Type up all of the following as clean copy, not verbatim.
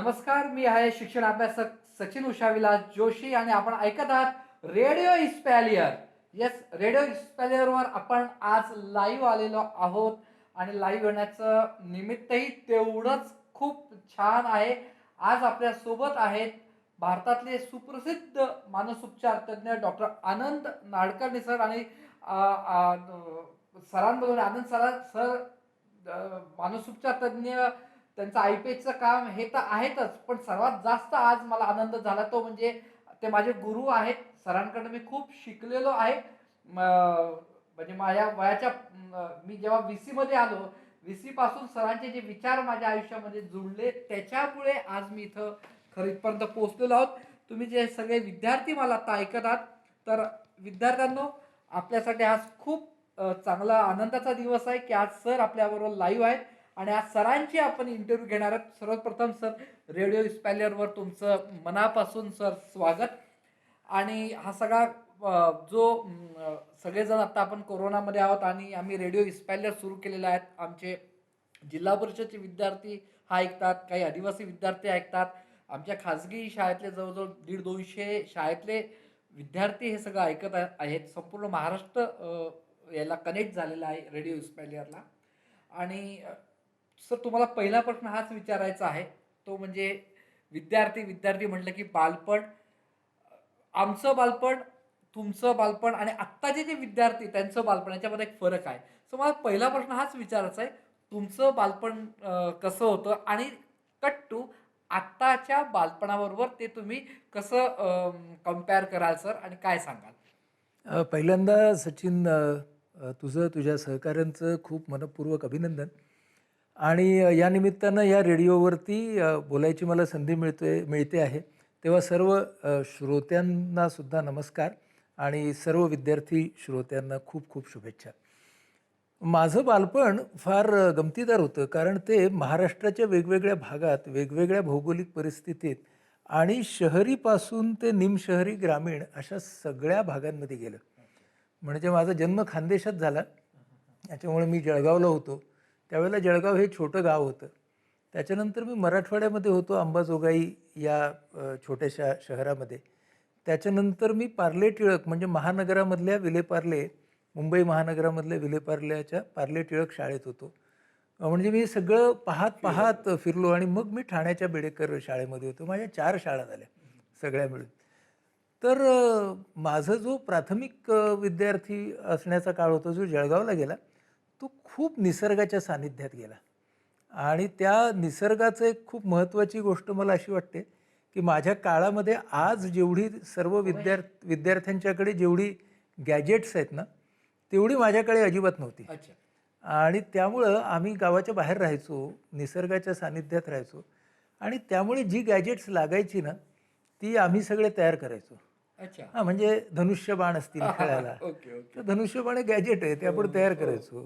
नमस्कार, मी आहे शिक्षण अभ्यासक सचिन उषाविलास जोशी आणि आपण ऐकत आहात रेडिओ इस्पॅलियर. येस, रेडिओ इस्पॅलियरवर आपण आज लाईव्ह आलेलो आहोत आणि लाईव्ह येण्याचं निमित्तही तेवढंच खूप छान आहे. आज आपल्या सोबत आहेत भारतातले सुप्रसिद्ध मानसोपचार तज्ज्ञ डॉक्टर आनंद नाडकर्णी सर आणि सरांबरोबर आनंद सर मानसोपचार तज्ज्ञ. त्यांचं आय-पी-एसचं काम हे तर आहेतच, पण सर्वात जास्त आज मला आनंद झाला तो म्हणजे ते माझे गुरु आहेत. सरांकडून मी खूप शिकलेलो आहे. म्हणजे माझ्या वयाच्या मी जेव्हा व्ही-सीमध्ये आलो, व्ही-सी पासून सरांचे जे विचार माझ्या आयुष्यामध्ये जुळले, त्याच्यामुळे आज मी इथं खरं इथपर्यंत पोहोचलेलो आहोत. तुम्ही जे सगळे विद्यार्थी मला आता ऐकत आहात, तर विद्यार्थ्यांनो, आपल्यासाठी आज खूप चांगला आनंदाचा दिवस आहे की आज सर आपल्याबरोबर लाईव्ह आहेत आणि आज सरांची आपण इंटरव्ह्यू घेणार आहोत. सर्वप्रथम सर, रेडिओ इस्पॅलियरवर तुमचं मनापासून सर स्वागत. आणि हा सगळा जो सगळेजण आता आपण कोरोनामध्ये आहोत आणि आम्ही रेडिओ इस्पॅलियर सुरू केलेला आहे. आमचे जिल्हा परिषदचे विद्यार्थी हा ऐकतात, काही आदिवासी विद्यार्थी ऐकतात, आमच्या खाजगी शाळेतले जवळजवळ 150-200 शाळेतले विद्यार्थी हे सगळं ऐकत आहेत. संपूर्ण महाराष्ट्र याला कनेक्ट झालेला आहे रेडिओ इस्पॅलियरला. आणि सर, तुम्हाला पहिला प्रश्न हाच विचारायचा आहे, तो म्हणजे विद्यार्थी विद्यार्थी म्हटलं की बालपण. आमचं बालपण, तुमचं बालपण आणि आत्ताचे जे विद्यार्थी त्यांचं बालपण याच्यामध्ये एक फरक आहे. सो मला पहिला प्रश्न हाच विचारायचा आहे, तुमचं बालपण कसं होतं आणि कट टू आत्ताच्या बालपणाबरोबर ते तुम्ही कसं कम्पेअर कराल सर आणि काय सांगाल? पहिल्यांदा सचिन, तुझं तुझ्या सहकाऱ्यांचं खूप मनःपूर्वक अभिनंदन. आणि या निमित्तानं या रेडिओवरती बोलायची मला संधी मिळते आहे, तेव्हा सर्व श्रोत्यांनासुद्धा नमस्कार आणि सर्व विद्यार्थी श्रोत्यांना खूप खूप शुभेच्छा. माझं बालपण फार गमतीदार होतं, कारण ते महाराष्ट्राच्या वेगवेगळ्या भागात वेगवेगळ्या भौगोलिक परिस्थितीत आणि शहरीपासून ते निमशहरी ग्रामीण अशा सगळ्या भागांमध्ये गेलं. म्हणजे माझा जन्म खानदेशात झाला, त्याच्यामुळे मी जळगावला होतो. त्यावेळेला जळगाव हे छोटं गाव होतं. त्याच्यानंतर मी मराठवाड्यामध्ये होतो, अंबाजोगाई या छोट्याशा शहरामध्ये. त्याच्यानंतर मी पार्ले टिळक म्हणजे महानगरामधल्या विलेपार्ले, मुंबई महानगरामधल्या विलेपार्ल्याच्या पार्ले टिळक शाळेत होतो. म्हणजे मी सगळं पाहत पाहत फिरलो आणि मग मी ठाण्याच्या बेडेकर शाळेमध्ये होतो. माझ्या 4 शाळा झाल्या सगळ्या मिळून. तर माझा जो प्राथमिक विद्यार्थी असण्याचा काळ होता, जो जळगावला गेला, तो खूप निसर्गाच्या सानिध्यात गेला. आणि त्या निसर्गाचं एक खूप महत्त्वाची गोष्ट मला अशी वाटते की माझ्या काळामध्ये आज जेवढी सर्व विद्यार्थ्यांच्याकडे जेवढी गॅजेट्स आहेत ना, तेवढी माझ्याकडे अजिबात नव्हती. अच्छा. आणि त्यामुळं आम्ही गावाच्या बाहेर राहायचो, निसर्गाच्या सानिध्यात राहायचो आणि त्यामुळे जी गॅजेट्स लागायची ना, ती आम्ही सगळे तयार करायचो. अच्छा. हां, म्हणजे धनुष्यबाण असतील खेळायला, ओके ओके. तर धनुष्यबाण हे गॅजेट आहे, ते आपण तयार करायचो.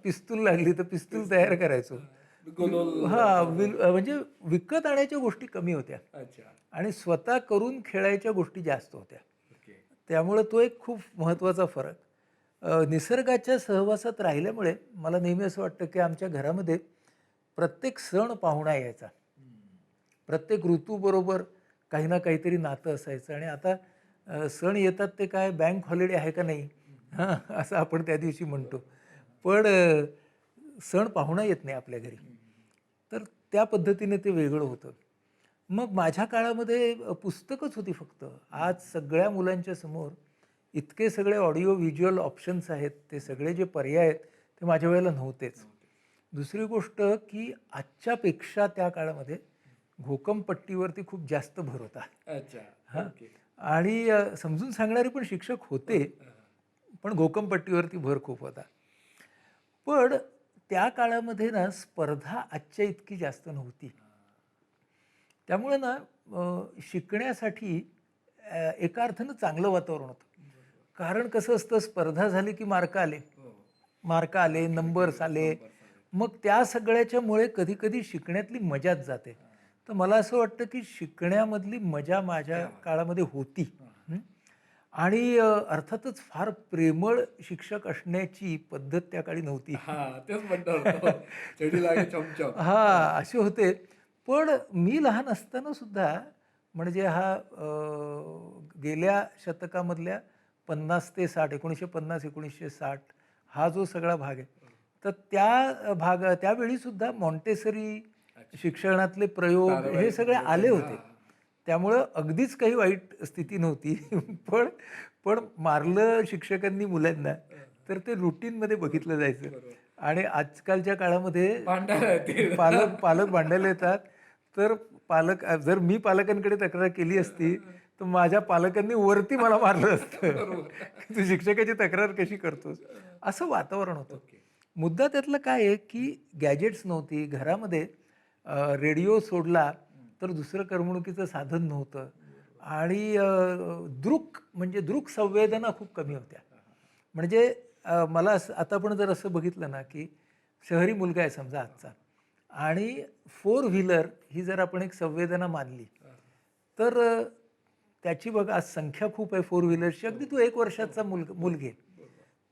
पिस्तूल लागली तर पिस्तूल तयार करायचो. म्हणजे विकत आणायच्या गोष्टी कमी होत्या अच्छा. आणि स्वतः करून खेळायच्या गोष्टी जास्त होत्या. ओके. त्यामुळे तो एक खूप महत्त्वाचा फरक. निसर्गाच्या सहवासात राहिल्यामुळे मला नेहमी असं वाटतं की आमच्या घरामध्ये प्रत्येक सण पाहुणा यायचा. प्रत्येक ऋतूबरोबर काही ना काहीतरी नातं असायचं. आणि आता सण येतात ते काय बँक हॉलिडे आहे का नाही, हां, असं आपण त्या दिवशी म्हणतो. पण सण पाहुणा येत नाही आपल्या घरी. तर त्या पद्धतीने ते वेगळं होतं. मग माझ्या काळामध्ये पुस्तकच होती फक्त. आज सगळ्या मुलांच्या समोर इतके सगळे ऑडिओ व्हिज्युअल ऑप्शन्स आहेत, ते सगळे जे पर्याय आहेत ते माझ्या वेळेला नव्हतेच. दुसरी गोष्ट की आजच्यापेक्षा त्या काळामध्ये घोकमपट्टीवरती खूप जास्त भर होता. अच्छा. हां. ओके. आणि समजून सांगणारे पण शिक्षक होते, पण घोकमपट्टीवरती भर खूप होता. पण त्या काळामध्ये ना स्पर्धा आजच्या इतकी जास्त नव्हती. त्यामुळे ना शिकण्यासाठी एका अर्थानं चांगलं वातावरण होतं. कारण कसं असतं, स्पर्धा झाली की मार्क आले, नंबर्स आले, मग त्या सगळ्याच्यामुळे कधी-कधी शिकण्यातली मजाच जाते. तर मला असं वाटतं की शिकण्यामधली मजा माझ्या काळामध्ये होती. आणि अर्थातच फार प्रेमळ शिक्षक असण्याची पद्धत त्या काळी नव्हती. हां, तेच म्हणणार होतो. चढी लागे चमचम. हां, असे होते. पण मी लहान असताना सुद्धा म्हणजे हा गेल्या शतकामधल्या 50 ते 60 1950 1960 हा जो सगळा भाग आहे, तर त्या त्यावेळी सुद्धा मॉन्टेसरी शिक्षणातले प्रयोग हे सगळे आले होते. त्यामुळं अगदीच काही वाईट स्थिती नव्हती. पण पण मारलं शिक्षकांनी मुलांना तर ते रुटीनमध्ये बघितलं जायचं. आणि आजकालच्या काळामध्ये भांडायला येतील. पालक पालक भांडायला येतात. तर जर मी पालकांकडे तक्रार केली असती तर माझ्या पालकांनी वरती मला मारलं असतं. की तू शिक्षकाची तक्रार कशी करतोस, असं वातावरण होतं. मुद्दा त्यातलं काय आहे की गॅजेट्स नव्हती घरामध्ये. रेडिओ सोडला तर दुसरं करमणुकीचं साधन नव्हतं. आणि म्हणजे दृक संवेदना खूप कमी होत्या. म्हणजे मला आता आपण जर असं बघितलं ना की शहरी मुलगा आहे समजा आजचा, आणि 4 व्हीलर ही जर आपण एक संवेदना मानली तर त्याची बघ आज संख्या खूप आहे 4 व्हीलर्सची. अगदी तू 1 वर्षाचा मुलगी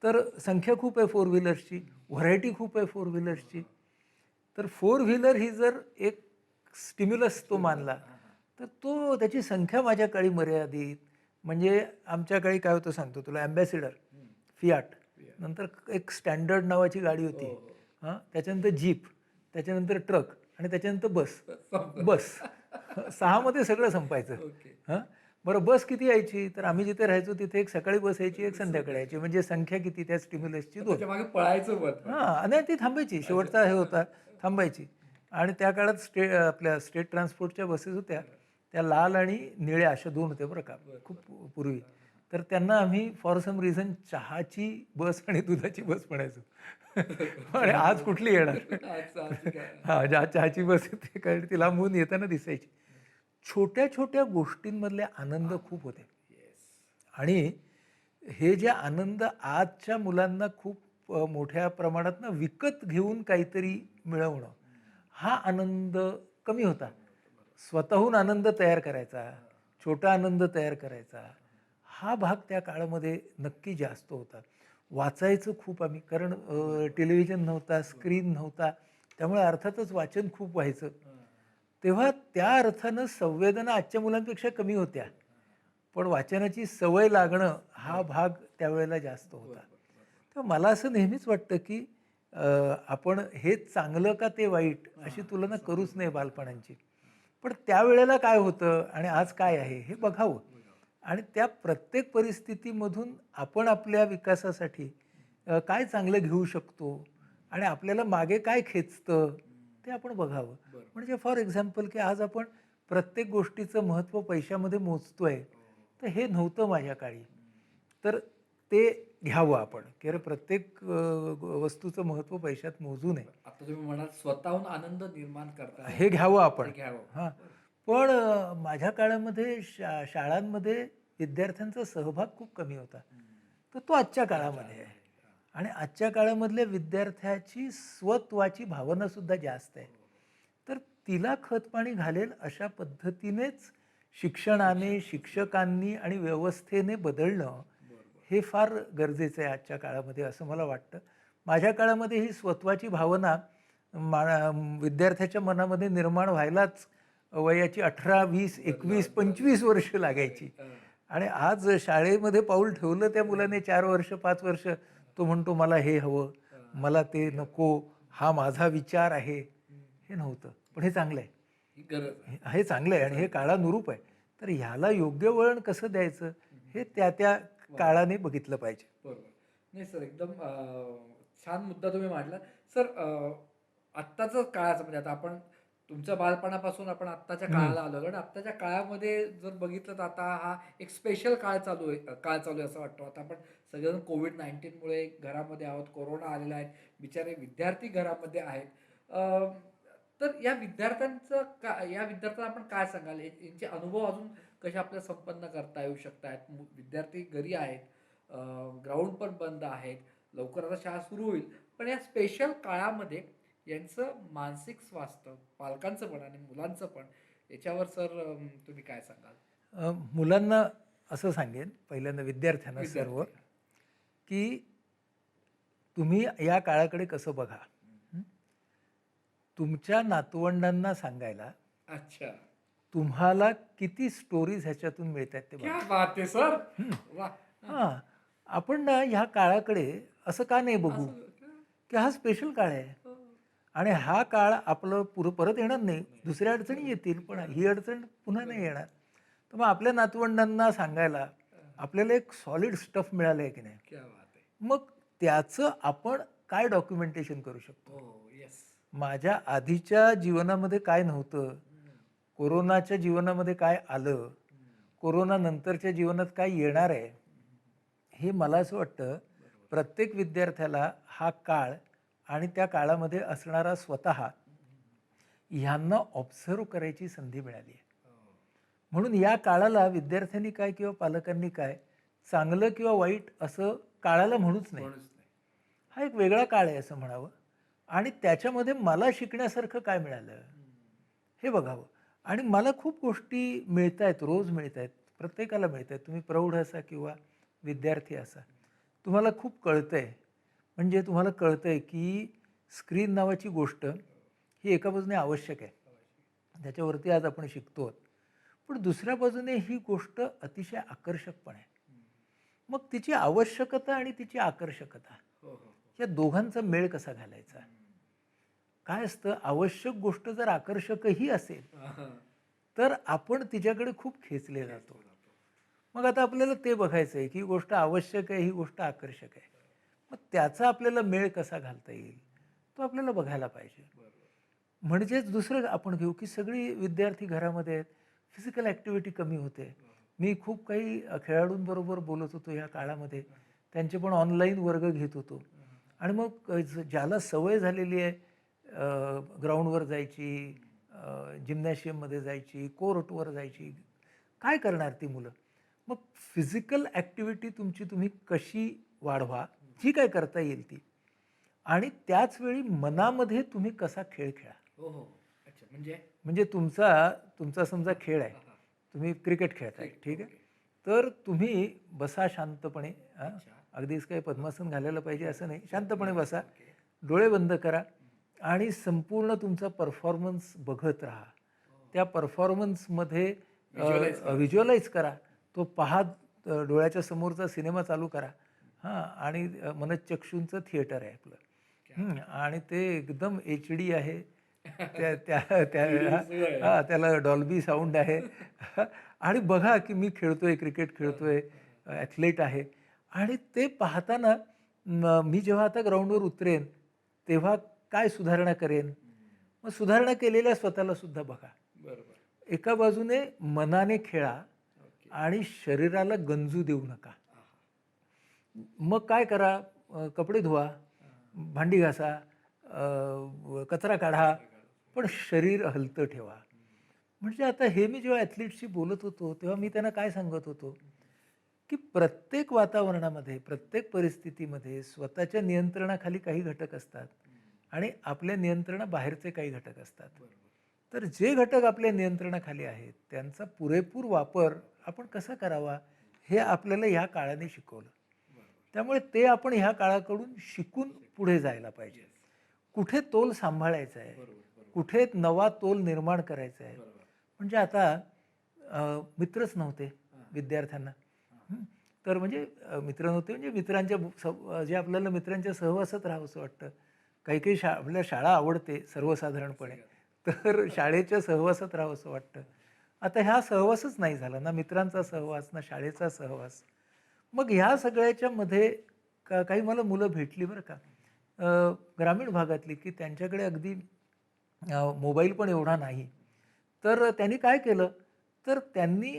तर संख्या खूप आहे 4 व्हीलर्सची, व्हरायटी खूप आहे 4 व्हीलर्सची. तर 4 व्हीलर ही जर एक स्टिम्युलस तो मानला तर त्याची संख्या माझ्या काळी मर्यादित. म्हणजे आमच्या काळी काय होतं सांगतो तुला, ॲम्बॅसिडर, फियाट, नंतर एक स्टँडर्ड नावाची गाडी होती, हां, त्याच्यानंतर जीप, त्याच्यानंतर ट्रक आणि त्याच्यानंतर बस 6 मध्ये सगळं संपायचं. हां, बरं बस किती यायची, तर आम्ही जिथे राहायचो तिथे एक सकाळी बस यायची, एक संध्याकाळी यायची. म्हणजे संख्या किती त्या स्टिम्युलसची 2. त्याच्या मागे पळायचं पण. हां, नाही ती थांबायची, शेवटचा हे होता, थांबायची. आणि त्या काळात आपल्या स्टेट ट्रान्सपोर्टच्या बसेस होत्या, त्या लाल आणि निळ्या अशा 2 होत्या बरं का, खूप पूर्वी. तर त्यांना आम्ही फॉर सम रिझन चहाची बस आणि दुधाची बस म्हणायचो. आणि आज कुठली येणार? हां, ज्या चहाची बस येते कारण ती लांबून येताना दिसायची. छोट्या छोट्या गोष्टींमधले आनंद खूप होते. आणि हे जे आनंद आजच्या मुलांना खूप मोठ्या प्रमाणात ना विकत घेऊन काहीतरी मिळवणं, हा आनंद कमी होता. स्वतःहून आनंद तयार करायचा, छोटा आनंद तयार करायचा, हा भाग त्या काळामध्ये नक्की जास्त होता. वाचायचं खूप आम्ही, कारण टेलिव्हिजन नव्हता, स्क्रीन नव्हता, त्यामुळे अर्थातच वाचन खूप व्हायचं. तेव्हा त्या अर्थानं संवेदना आजच्या मुलांपेक्षा कमी होत्या. पण वाचनाची सवय लागणं हा भाग त्यावेळेला जास्त होता. तर मला असं नेहमीच वाटतं की आपण हे चांगलं का ते वाईट अशी तुलना करूच नये बालपणाची. पण त्यावेळेला काय होतं आणि आज काय आहे हे बघावं. आणि त्या प्रत्येक परिस्थितीमधून आपण आपल्या विकासासाठी काय चांगलं घेऊ शकतो आणि आपल्याला मागे काय खेचतं ते आपण बघावं. म्हणजे फॉर एक्झाम्पल की आज आपण प्रत्येक गोष्टीचं महत्त्व पैशामध्ये मोजतोय, तर हे नव्हतं माझ्या काळी. तर ते घ्यावं आपण की अरे प्रत्येक वस्तूचं महत्त्व पैशात मोजू नये. आता तुम्ही म्हणाल स्वतःहून आनंद निर्माण करता, हे घ्यावं आपण. हे घ्यावं. हां. पण माझ्या काळामध्ये शाळांमध्ये विद्यार्थ्यांचा सहभाग खूप कमी होता. तर तो आजच्या काळामध्ये आहे. आणि आजच्या काळामधल्या विद्यार्थ्याची स्वत्वाची भावना सुद्धा जास्त आहे. तर तिला खतपाणी घालेल अशा पद्धतीनेच शिक्षणाने, शिक्षकांनी आणि व्यवस्थेने बदलणं हे फार गरजेचं आहे आजच्या काळामध्ये असं मला वाटतं. माझ्या काळामध्ये ही स्वत्वाची भावना विद्यार्थ्याच्या मनामध्ये निर्माण व्हायलाच वयाची 18, 20, 21, 25 वर्ष लागायची. आणि आज शाळेमध्ये पाऊल ठेवलं त्या मुलाने 4 वर्ष, 5 वर्ष, तो म्हणतो मला हे हवं, मला ते नको, हा माझा विचार आहे. हे नव्हतं. पण हे चांगलं आहे. ही गरज आहे. हे चांगलं आहे आणि हे काळानुरूप आहे. तर ह्याला योग्य वळण कसं द्यायचं हे त्या काळाने बघितलं पाहिजे. बरोबर. नाही सर, एकदम छान मुद्दा तुम्ही मांडला. सर, आत्ताचं काळाचं म्हणजे आता आपण तुमच्या बालपणापासून आपण आत्ताच्या काळाला आलो आणि आत्ताच्या काळामध्ये जर बघितलं तर आता हा एक स्पेशल काळ चालू आहे असं वाटतं. आता आपण सगळेजण कोविड-19मुळे घरामध्ये आहोत, कोरोना आलेला आहे, बिचारे विद्यार्थी घरामध्ये आहेत. तर या विद्यार्थ्यांना आपण काय सांगाल? यांचे अनुभव अजून कसे आपल्याला संपन्न करता येऊ शकतात? विद्यार्थी घरी आहेत, ग्राउंड पण बंद आहेत, लवकर आता शाळा सुरू होईल, पण या स्पेशल काळामध्ये यांचं मानसिक स्वास्थ्य, पालकांचं पण आणि मुलांचं पण, याच्यावर सर तुम्ही काय सांगाल? मुलांना असं सांगेन, पहिल्यांदा विद्यार्थ्यांना सर्व, की तुम्ही या काळाकडे कसं बघा. तुमच्या नातवंडांना सांगायला अच्छा, तुम्हाला किती स्टोरीज ह्याच्यातून मिळत आहेत ते बघा. क्या बात आहे सर. वा. हां, आपण ना ह्या काळाकडे असं का नाही बघू, असं का? की हा स्पेशल काळ आहे हो. आणि हा काळ आपलं परत येणार नाही. दुसऱ्या अडचणी येतील, पण ही अडचण पुन्हा नाही येणार. तर मग आपल्या नातवंडांना सांगायला आपल्याला एक सॉलिड स्टफ मिळालं आहे की नाही, क्या बात आहे. मग त्याचं आपण काय डॉक्युमेंटेशन करू शकतो. हो, येस. माझ्या आधीच्या जीवनामध्ये काय नव्हतं, कोरोनाच्या जीवनामध्ये काय आलं, कोरोना नंतरच्या जीवनात काय येणार आहे, हे मला असं वाटतं प्रत्येक विद्यार्थ्याला हा काळ आणि त्या काळामध्ये असणारा स्वतः ह्यांना ऑब्झर्व करायची संधी मिळाली आहे. म्हणून या काळाला विद्यार्थ्यांनी काय किंवा पालकांनी काय चांगलं किंवा वाईट असं काळाला म्हणूच नाही. कोणच नाही. हा एक वेगळा काळ आहे असं म्हणावं आणि त्याच्यामध्ये मला शिकण्यासारखं काय मिळालं हे बघावं. आणि मला खूप गोष्टी मिळत आहेत, रोज मिळत आहेत, प्रत्येकाला मिळत आहेत. तुम्ही प्रौढ असा किंवा विद्यार्थी असा, तुम्हाला खूप कळतं आहे. म्हणजे तुम्हाला कळतं आहे की स्क्रीन नावाची गोष्ट ही एका बाजूने आवश्यक आहे, त्याच्यावरती आज आपण शिकतो. पण दुसऱ्या बाजूने ही गोष्ट अतिशय आकर्षक पण आहे. मग तिची आवश्यकता आणि तिची आकर्षकता हो, हो. या दोघांचा मेळ कसा घालायचा. काय असतं, आवश्यक गोष्ट जर आकर्षकही असेल तर आपण तिच्याकडे खूप खेचले जातो. मग आता आपल्याला ते बघायचं आहे की ही गोष्ट आवश्यक आहे, ही गोष्ट आकर्षक आहे. मग त्याचा आपल्याला मेळ कसा घालता येईल तो आपल्याला बघायला पाहिजे. म्हणजेच दुसरं आपण घेऊ की सगळी विद्यार्थी घरामध्ये आहेत, फिजिकल ॲक्टिव्हिटी कमी होते. मी खूप काही खेळाडूंबरोबर बोलत होतो या काळामध्ये, त्यांचे पण ऑनलाईन वर्ग घेत होतो. आणि मग ज्याला सवय झालेली आहे ग्राउंडवर जायची, जिम्नॅशियममध्ये जायची, कोर्टवर जायची, काय करणार ती मुलं. मग फिजिकल ॲक्टिव्हिटी तुमची तुम्ही कशी वाढवा, जी काय करता येईल ती, आणि त्याचवेळी मनामध्ये तुम्ही कसा खेळ खेळा. हो, हो. अच्छा, म्हणजे म्हणजे तुमचा समजा खेळ आहे, तुम्ही क्रिकेट खेळताय, ठीक आहे. तर तुम्ही बसा शांतपणे, अगदीच काही पद्मासन घालायला पाहिजे असं नाही, शांतपणे बसा, डोळे बंद करा आणि संपूर्ण तुमचा परफॉर्मन्स बघत राहा. त्या परफॉर्मन्समध्ये व्हिज्युअलाइज करा, तो पहा, डोळ्याच्या समोरचा सिनेमा चालू करा. हां, आणि मनःचक्षूंचं थिएटर आहे आपलं. आणि ते एकदम HD आहे, त्या त्या त्या त्याला डॉल्बी साऊंड आहे. आणि बघा की मी खेळतोय, क्रिकेट खेळतोय, ॲथलीट आहे. आणि ते पाहताना मी जेव्हा आता ग्राउंडवर उतरेन तेव्हा काय सुधारणा करेन, मग सुधारणा केलेल्या स्वतःला सुद्धा बघा. बरोबर. एका बाजूने मनाने खेळा आणि शरीराला गंजू देऊ नका. मग काय करा, कपडे धुवा, भांडी घासा, कचरा काढा, पण शरीर हलतं ठेवा. म्हणजे आता हे मी जेव्हा ॲथलीटशी बोलत होतो तेव्हा मी त्यांना काय सांगत होतो की प्रत्येक वातावरणामध्ये, प्रत्येक परिस्थितीमध्ये स्वतःच्या नियंत्रणाखाली काही घटक असतात आणि आपल्या नियंत्रणाबाहेरचे काही घटक असतात. तर जे घटक आपल्या नियंत्रणाखाली आहेत त्यांचा पुरेपूर वापर आपण कसा करावा हे आपल्याला ह्या काळाने शिकवलं. त्यामुळे ते आपण ह्या काळाकडून शिकून पुढे जायला पाहिजे. कुठे तोल सांभाळायचा आहे, कुठे नवा तोल निर्माण करायचा आहे. म्हणजे आता मित्रच नव्हते विद्यार्थ्यांना. तर म्हणजे मित्र नव्हते म्हणजे मित्रांच्या जे आपल्याला मित्रांच्या सहवासात राहावंसं वाटतं. काही काही आपल्या शाळा आवडते सर्वसाधारणपणे, तर शाळेच्या सहवासात राहावंसं वाटतं. आता ह्या सहवासच नाही झाला, ना मित्रांचा सहवास, ना शाळेचा सहवास. मग ह्या सगळ्याच्या मध्ये काही मला मुलं भेटली बरं का, ग्रामीण भागातली, की त्यांच्याकडे अगदी मोबाईल पण एवढा नाही. तर त्यांनी काय केलं, तर त्यांनी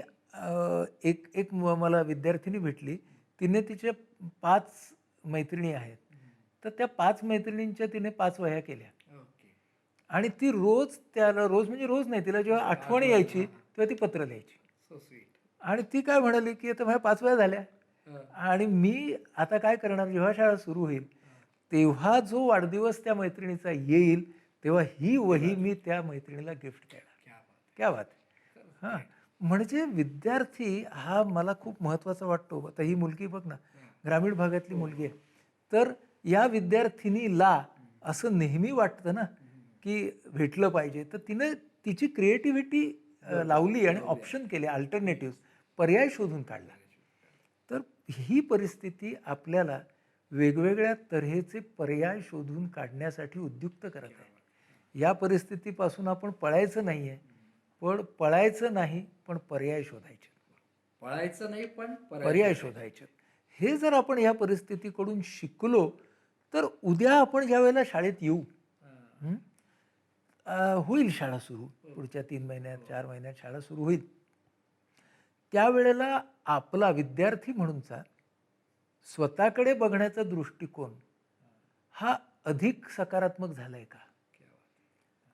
एक मला विद्यार्थिनी भेटली, तिने तिच्या 5 मैत्रिणी आहेत. तर त्या 5 मैत्रिणींच्या तिने 5 वह्या केल्या. आणि ती रोज म्हणजे रोज नाही, तिला जेव्हा आठवण यायची तेव्हा ती पत्र लिहायची. So sweet. आणि ती काय म्हणाली की आता माझ्या 5 वह्या झाल्या आणि मी आता काय करणार, जेव्हा शाळा सुरू होईल तेव्हा जो वाढदिवस त्या मैत्रिणीचा येईल तेव्हा ही वही मी त्या मैत्रिणीला गिफ्ट करणार. क्या बात आहे. हां, म्हणजे विद्यार्थी हा मला खूप महत्त्वाचा वाटतो. आता ही मुलगी बघ ना, ग्रामीण भागातली मुलगी आहे. तर या विद्यार्थिनीला असं नेहमी वाटतं ना की भेटलं पाहिजे, तर तिची क्रिएटिव्हिटी लावली आणि ऑप्शन केले, अल्टरनेटिव्ह पर्याय शोधून काढला. तर ही परिस्थिती आपल्याला वेगवेगळ्या तऱ्हेचे पर्याय शोधून काढण्यासाठी उद्युक्त करत आहे. या परिस्थितीपासून आपण पळायचं नाही आहे, पण पळायचं नाही पण पर्याय शोधायचे. पळायचं नाही पण पर्याय शोधायचे. हे जर आपण या परिस्थितीकडून शिकलो तर उद्या आपण ज्या वेळेला शाळेत येऊ, हं, होईल शाळा सुरू, पुढच्या 3 महिन्यात 4 महिन्यात शाळा सुरू होईल. त्यावेळेला आपला विद्यार्थी म्हणूनचा स्वतःकडे बघण्याचा दृष्टिकोन हा अधिक सकारात्मक झालाय का?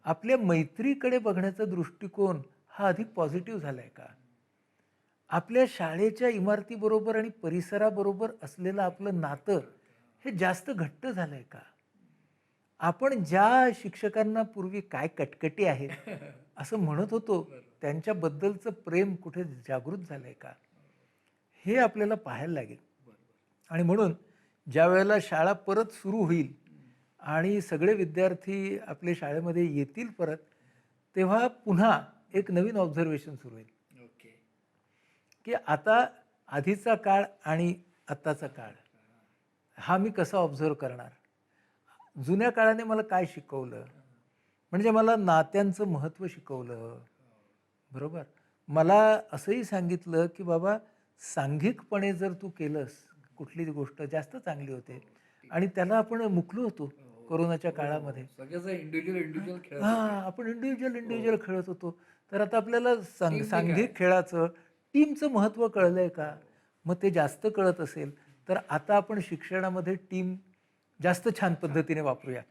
आपल्या मैत्रीकडे बघण्याचा दृष्टिकोन हा अधिक पॉझिटिव्ह झालाय का? आपल्या शाळेच्या इमारतीबरोबर आणि परिसराबरोबर असलेलं आपलं नातं हे जास्त घट्ट झालंय का? आपण ज्या शिक्षकांना पूर्वी काय कटकटी आहेत असं म्हणत होतो, त्यांच्याबद्दलचं प्रेम कुठे जागृत झालंय का? हे आपल्याला पाहायला लागेल. आणि म्हणून ज्या वेळेला शाळा परत सुरू होईल आणि सगळे विद्यार्थी आपल्या शाळेमध्ये येतील परत, तेव्हा पुन्हा एक नवीन ऑब्झर्वेशन सुरू होईल की आता आधीचा काळ आणि आत्ताचा काळ हा मी कसा ऑब्झर्व करणार. जुन्या काळाने मला काय शिकवलं, म्हणजे मला नात्यांचं महत्त्व शिकवलं, बरोबर. मला असंही सांगितलं की बाबा सांघिकपणे जर तू केलंस कुठली गोष्ट जास्त चांगली होते. आणि त्याला आपण मुकलो होतो कोरोनाच्या काळामध्ये. आपण इंडिव्हिज्युअल खेळत होतो. तर आता आपल्याला सांघिक खेळाचं, टीमचं महत्त्व कळलंय का? मग ते जास्त कळत असेल तर आता आपण शिक्षणामध्ये टीम जास्त छान पद्धतीने वापरूया,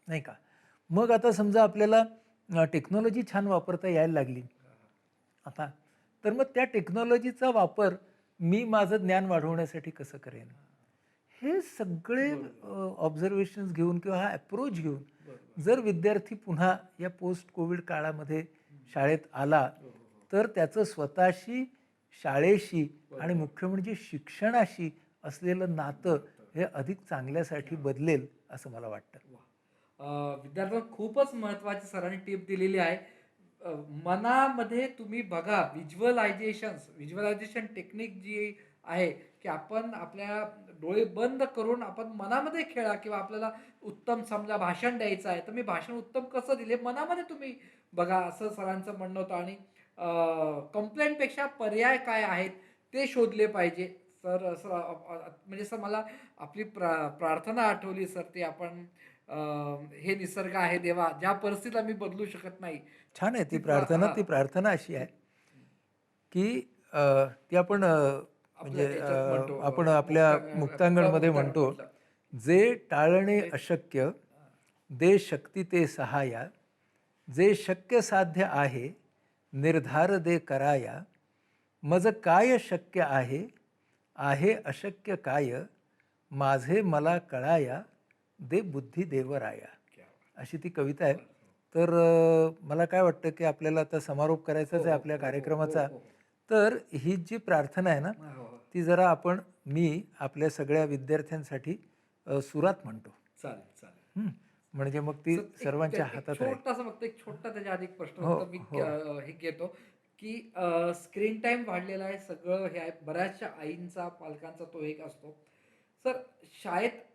नाही का? मग आता समजा आपल्याला टेक्नॉलॉजी छान वापरता यायला लागली आता, तर मग त्या टेक्नॉलॉजीचा वापर मी माझं ज्ञान वाढवण्यासाठी कसं करेन, हे सगळे ऑब्झर्वेशन्स घेऊन किंवा हा अप्रोच घेऊन जर विद्यार्थी पुन्हा या पोस्ट कोविड काळामध्ये शाळेत आला तर त्याचं स्वतःशी, शाळेशी आणि मुख्य म्हणजे शिक्षणाशी असलेलं नातं हे अधिक चांगल्यासाठी बदलेल असं मला वाटतं. विद्यार्थ्यांना खूपच महत्वाची सरांनी टिप दिलेली आहे. मनामध्ये तुम्ही बघा, व्हिज्युअलायझेशन टेक्निक जी आहे की आपण आपल्या डोळे बंद करून आपण मनामध्ये खेळा, किंवा आपल्याला उत्तम समजा भाषण द्यायचं आहे तर मी भाषण उत्तम कसं दिले मनामध्ये तुम्ही बघा, असं सरांचं म्हणणं होतं. आणि कंप्लेंटपेक्षा पर्याय काय आहेत ते शोधले पाहिजे. सर असं म्हणजे सर मला आपली प्रार्थना आठवली सर, ती आपण हे निसर्ग आहे देवा, ज्या परिस्थितीला मी बदलू शकत नाही. छान आहे ती प्रार्थना. ती प्रार्थना अशी आहे की ती आपण म्हणजे आपण आपल्या मुक्तांगणमध्ये म्हणतो, जे टाळणे अशक्य दे शक्ती ते सहाया, जे शक्य साध्य आहे निर्धार दे कराया, मज काय शक्य आहे आहे अशक्य काय, माझे मला कळाया दे बुद्धी देवराया. अशी ती कविता आहे. तर मला काय वाटतं की आपल्याला आता समारोप करायचाच आहे आपल्या कार्यक्रमाचा. तर ही जी प्रार्थना आहे ना, ती जरा आपण मी आपल्या सगळ्या विद्यार्थ्यांसाठी सुरात म्हणतो. चालेल चालेल. म्हणजे मग ती सर्वांच्या हातात आहे. छोटासा फक्त एक छोटा त्याच्या आधी प्रश्न होता मी हे घेतो की स्क्रीन टाइम वाढलेला आहे, सगळं हे आहे, बऱ्याचशा आईंचा पालकांचा तो एक असतो. सर शाळेत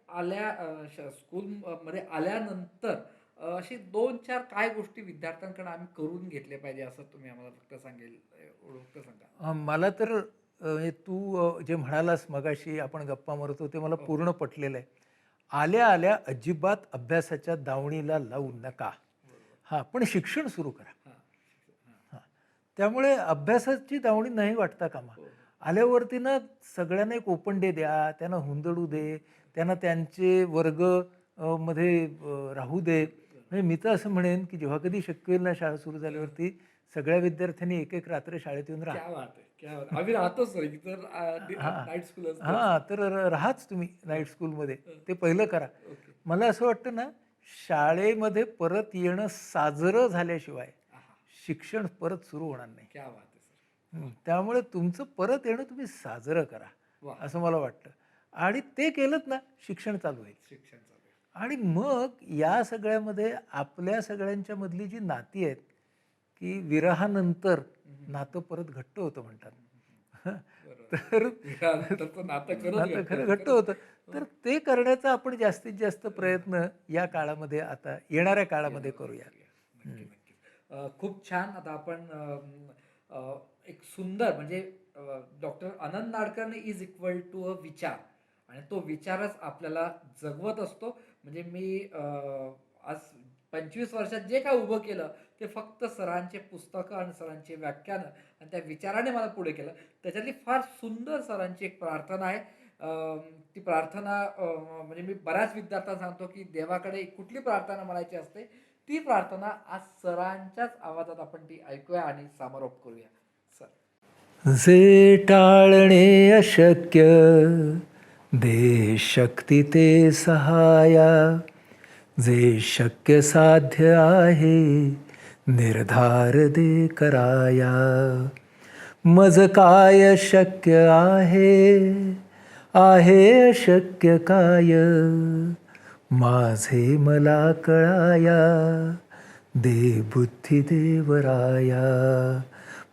स्कूल मध्ये आल्यानंतर अशी 2-4 काय गोष्टी विद्यार्थ्यांकडे आम्ही करून घेतल्या पाहिजे असं तुम्ही आम्हाला फक्त सांगा. मला तर तू जे म्हणालास मगाशी आपण गप्पा मारतो ते मला पूर्ण पटलेलं आहे. आल्या आल्या अजिबात अभ्यासाच्या दावणीला लावू नका. हां, पण शिक्षण सुरू करा. हां, त्यामुळे अभ्यासाची दावणी नाही वाटता कामा. आल्यावरती ना सगळ्यांना एक ओपन डे द्या, त्यांना हुंदडू दे, त्यांना त्यांचे वर्ग मध्ये राहू दे. म्हणजे मी तर असं म्हणेन की जेव्हा कधी शक्य होईल ना शाळा सुरू झाल्यावरती सगळ्या विद्यार्थ्यांनी एक एक रात्र शाळेत येऊन राहा. आम्ही राहतो सर, नाईट स्कूल. हां, तर राहाच तुम्ही नाईट स्कूलमध्ये, ते पहिलं करा. मला असं वाटतं ना, शाळेमध्ये परत येणं साजरं झाल्याशिवाय शिक्षण परत सुरू होणार नाही. त्यामुळे तुमचं परत येणं तुम्ही साजरं करा असं मला वाटतं. आणि ते केलंत ना, शिक्षण चालू आहे. आणि मग या सगळ्यामध्ये आपल्या सगळ्यांच्या मधली जी नाती आहेत की विरहानंतर नातं परत घट्ट होतं म्हणतात. तर विरहानंतरचं नातं खरंच नातं घट्ट खरं होतं. घट्ट होतं. तर ते करण्याचा आपण जास्तीत जास्त प्रयत्न या काळामध्ये आता येणाऱ्या काळामध्ये करूया. नक्की नक्की. खूप छान. आता आपण एक सुंदर म्हणजे doctor Anand Nadkarni is equal to a विचार आणि तो विचारच आपल्याला जगवत असतो. म्हणजे मी आज 25 वर्षात जे काय उभं केलं ते फक्त सरांचे पुस्तकं आणि सरांची व्याख्यानं आणि त्या विचाराने मला पुढे केलं. त्याच्यातली फार सुंदर सरांची एक प्रार्थना आहे. ती प्रार्थना म्हणजे मी बऱ्याच विद्यार्थ्यांना सांगतो की देवाकडे कुठली प्रार्थना म्हणायची असते ती प्रार्थना आज सरांच्याच आवाजात आपण ती ऐकूया आणि समारोप करूया. सर. जे टाळणे अशक्य दे शक्ती ते सहाया, जे शक्य साध्य आहे निर्धार दे कराया. मज काय शक्य आहे अशक्य काय, माझे मला कळाया, दे बुद्धी देवराया.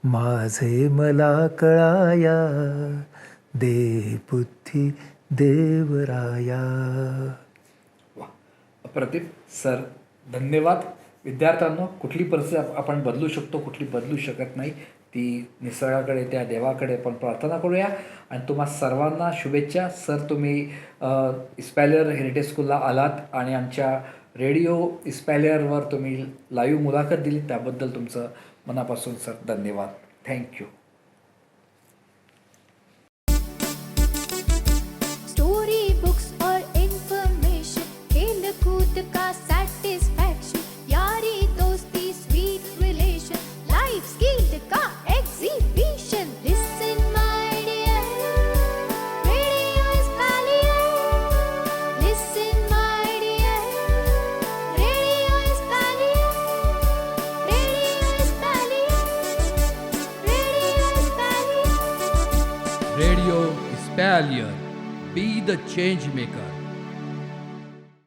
माझे मला कळाया, दे बुद्धी देवराया. वा, अप्रतिम सर, धन्यवाद. विद्यार्थ्यांनो, कुठली परिस्थिती आपण बदलू शकतो, कुठली बदलू शकत नाही, ती निसर्गाकडे त्या देवाकडे आपण प्रार्थना करूया. आणि तुम्हा सर्वांना शुभेच्छा. सर, तुम्ही इस्पॅलियर हेरिटेज स्कूलला आलात आणि आमच्या रेडिओ इस्पॅलियरवर तुम्ही लाईव्ह मुलाखत दिली त्याबद्दल तुमचं मनापासून सर धन्यवाद. थँक्यू. स्टोरी बुक्स और इंफॉर्मेशन, खेल कूद का सेटिस्फैक्शन, यारी दोस्ती स्वीट रिलेशन, लाइफ स्किल का exhibition. Listen my dear, radio Spalier. Listen my dear, radio Spalier. Radio Spalier, radio Spalier. Radio Spalier. Be the change maker.